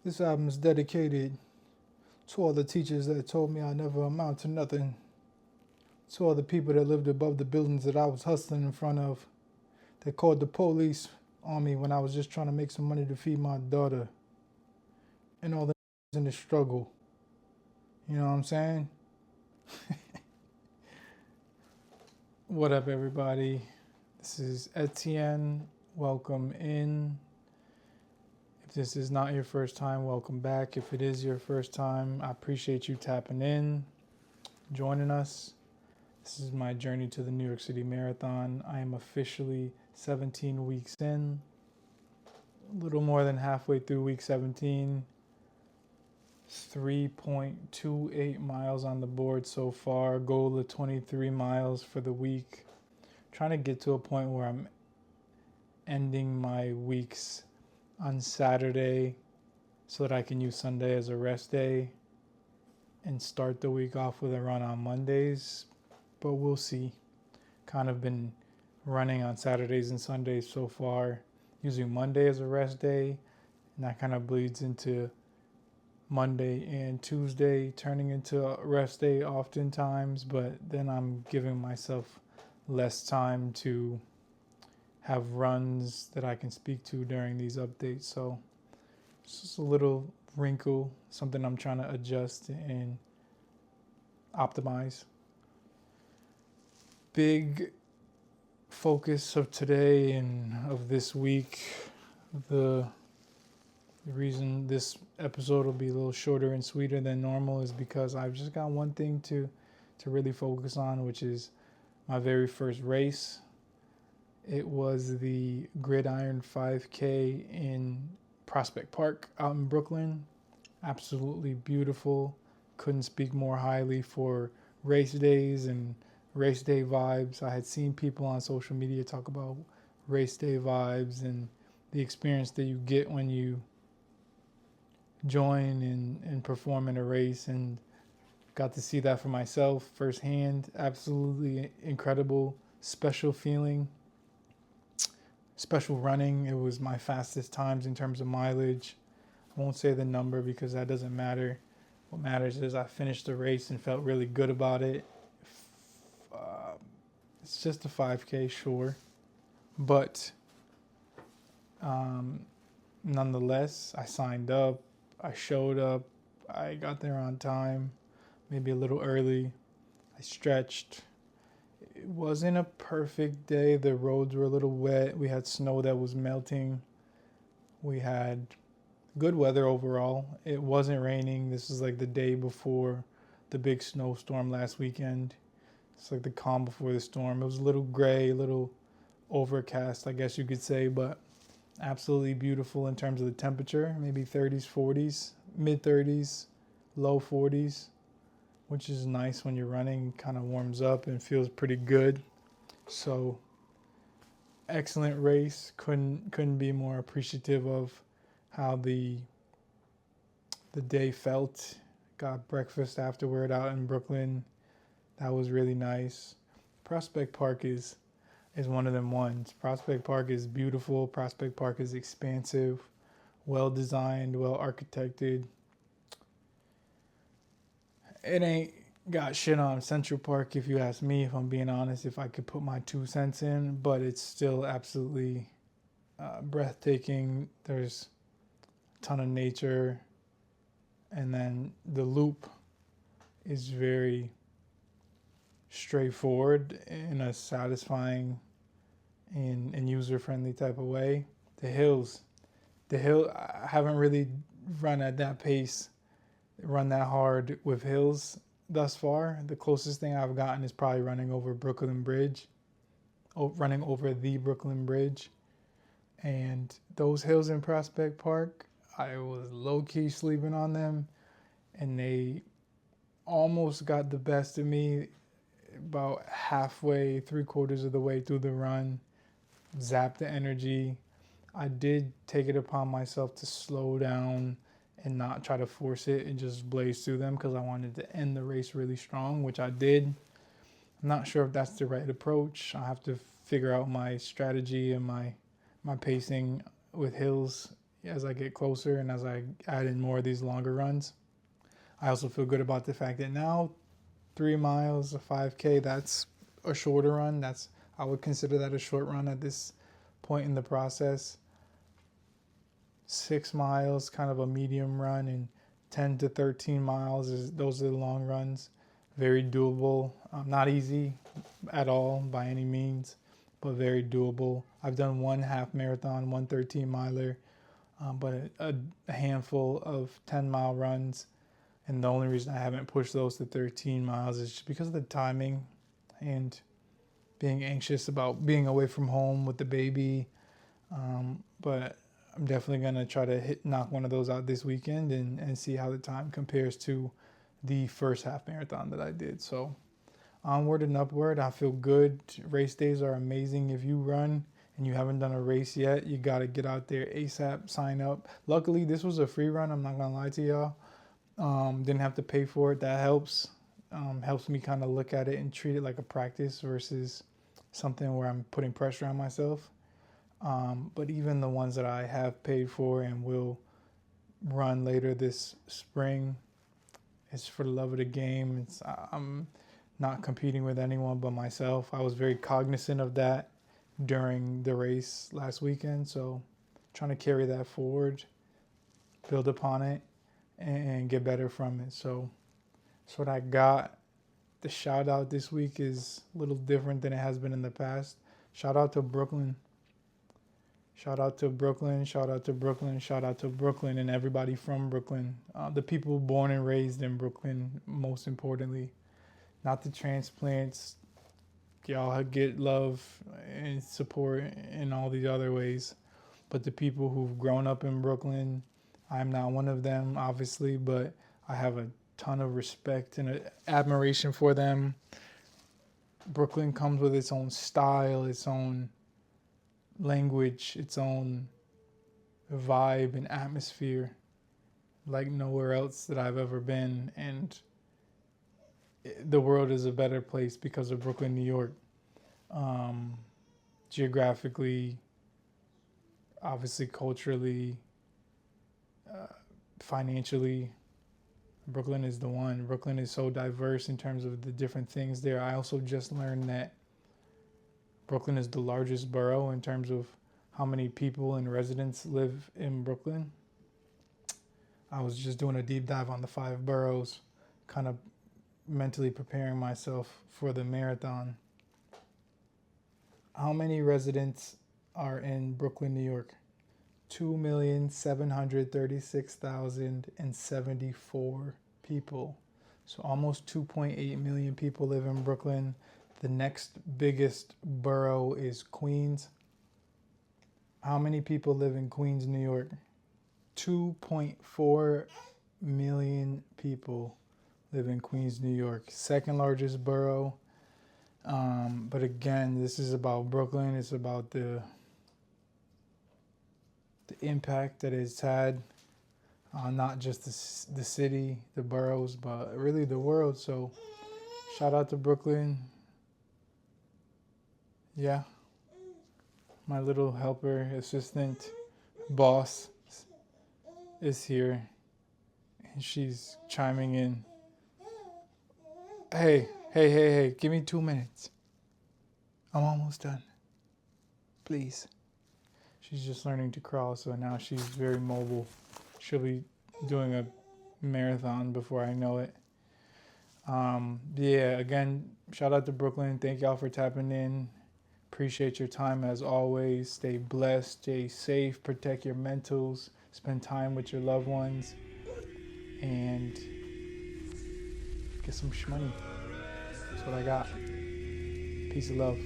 This album is dedicated to all the teachers that told me I never amount to nothing, to all the people that lived above the buildings that I was hustling in front of, that called the police on me when I was just trying to make some money to feed my daughter, and all the in the struggle. You know what I'm saying? What up, everybody? This is Etienne. Welcome in. If this is not your first time, welcome back. If it is your first time, I appreciate you tapping in, joining us. This is my journey to the New York City Marathon. I am officially 17 weeks in, a little more than halfway through week 17. 3.28 miles on the board so far, goal of 23 miles for the week. Trying to get to a point where I'm ending my weeks on Saturday so that I can use Sunday as a rest day and start the week off with a run on Mondays, but we'll see. Kind of been running on Saturdays and Sundays so far, using Monday as a rest day, and that kind of bleeds into Monday and Tuesday turning into a rest day oftentimes, but then I'm giving myself less time to have runs that I can speak to during these updates. So it's just a little wrinkle, something I'm trying to adjust and optimize. Big focus of today and of this week, the reason this episode will be a little shorter and sweeter than normal is because I've just got one thing to really focus on, which is my very first race. It was the Gridiron 5K in Prospect Park out in Brooklyn. Absolutely beautiful. Couldn't speak more highly for race days and race day vibes. I had seen people on social media talk about race day vibes and the experience that you get when you join and perform in a race, and got to see that for myself firsthand. Absolutely incredible, special feeling, special running. It was my fastest times in terms of mileage. I won't say the number because that doesn't matter. What matters is I finished the race and felt really good about it. It's just a 5K, sure, but nonetheless, I signed up. I showed up. I got there on time, maybe a little early. I stretched. It wasn't a perfect day. The roads were a little wet. We had snow that was melting. We had good weather overall. It wasn't raining. This is like the day before the big snowstorm last weekend. It's like the calm before the storm. It was a little gray, a little overcast, I guess you could say, but absolutely beautiful in terms of the temperature. Maybe 30s, 40s, mid 30s, low 40s, which is nice when you're running. Kind of warms up and feels pretty good. So excellent race. Couldn't be more appreciative of how the day felt. Got breakfast afterward out in Brooklyn. That was really nice. Prospect Park is one of them ones. Prospect Park is beautiful. Prospect Park is expansive, well designed, well architected. It ain't got shit on Central Park, if you ask me, if I'm being honest, if I could put my 2 cents in, but it's still absolutely breathtaking. There's a ton of nature, and then the loop is very straightforward in a satisfying and user-friendly type of way. I haven't really run at that pace, run that hard with hills thus far. The closest thing I've gotten is probably running over the Brooklyn Bridge. And those hills in Prospect Park, I was low-key sleeping on them, and they almost got the best of me about halfway, 3/4 of the way through the run. Zapped the energy. I did take it upon myself to slow down and not try to force it and just blaze through them because I wanted to end the race really strong, which I did. I'm not sure if that's the right approach. I have to figure out my strategy and my pacing with hills as I get closer and as I add in more of these longer runs. I also feel good about the fact that now 3 miles, a 5K, that's a shorter run. I would consider that a short run at this point in the process. 6 miles, kind of a medium run, and 10 to 13 miles, those are the long runs. Very doable. Not easy at all by any means, but very doable. I've done one half marathon, one 13 miler, but a handful of 10-mile runs. And the only reason I haven't pushed those to 13 miles is just because of the timing and being anxious about being away from home with the baby. But I'm definitely going to try to knock one of those out this weekend and see how the time compares to the first half marathon that I did. So onward and upward. I feel good. Race days are amazing. If you run and you haven't done a race yet, you got to get out there ASAP, sign up. Luckily, this was a free run. I'm not going to lie to y'all. Didn't have to pay for it. That helps. Helps me kind of look at it and treat it like a practice versus something where I'm putting pressure on myself. But even the ones that I have paid for and will run later this spring, it's for the love of the game. I'm not competing with anyone but myself. I was very cognizant of that during the race last weekend. So trying to carry that forward, build upon it, and get better from it. So that's what I got. The shout out this week is a little different than it has been in the past. Shout out to Brooklyn. Shout out to Brooklyn. Shout out to Brooklyn. Shout out to Brooklyn and everybody from Brooklyn. The people born and raised in Brooklyn, most importantly. Not the transplants. Y'all get love and support in all these other ways. But the people who've grown up in Brooklyn, I'm not one of them, obviously, but I have a ton of respect and admiration for them. Brooklyn comes with its own style, its own language, its own vibe and atmosphere like nowhere else that I've ever been. And the world is a better place because of Brooklyn, New York. Geographically, obviously culturally, financially, Brooklyn is the one. Brooklyn is so diverse in terms of the different things there. I also just learned that Brooklyn is the largest borough in terms of how many people and residents live in Brooklyn. I was just doing a deep dive on the 5 boroughs, kind of mentally preparing myself for the marathon. How many residents are in Brooklyn, New York? 2,736,074 people. So almost 2.8 million people live in Brooklyn. The next biggest borough is Queens. How many people live in Queens, New York? 2.4 million people live in Queens, New York. Second largest borough. But again, this is about Brooklyn. It's about the impact that it's had on not just the city, the boroughs, but really the world. So shout out to Brooklyn. Yeah. My little helper, assistant, boss is here. And she's chiming in. Hey, give me 2 minutes. I'm almost done. Please. She's just learning to crawl, so now she's very mobile. She'll be doing a marathon before I know it. Yeah, again, shout out to Brooklyn. Thank y'all for tapping in. Appreciate your time as always. Stay blessed, stay safe, protect your mentals, spend time with your loved ones, and get some shmoney. That's what I got. Peace and love.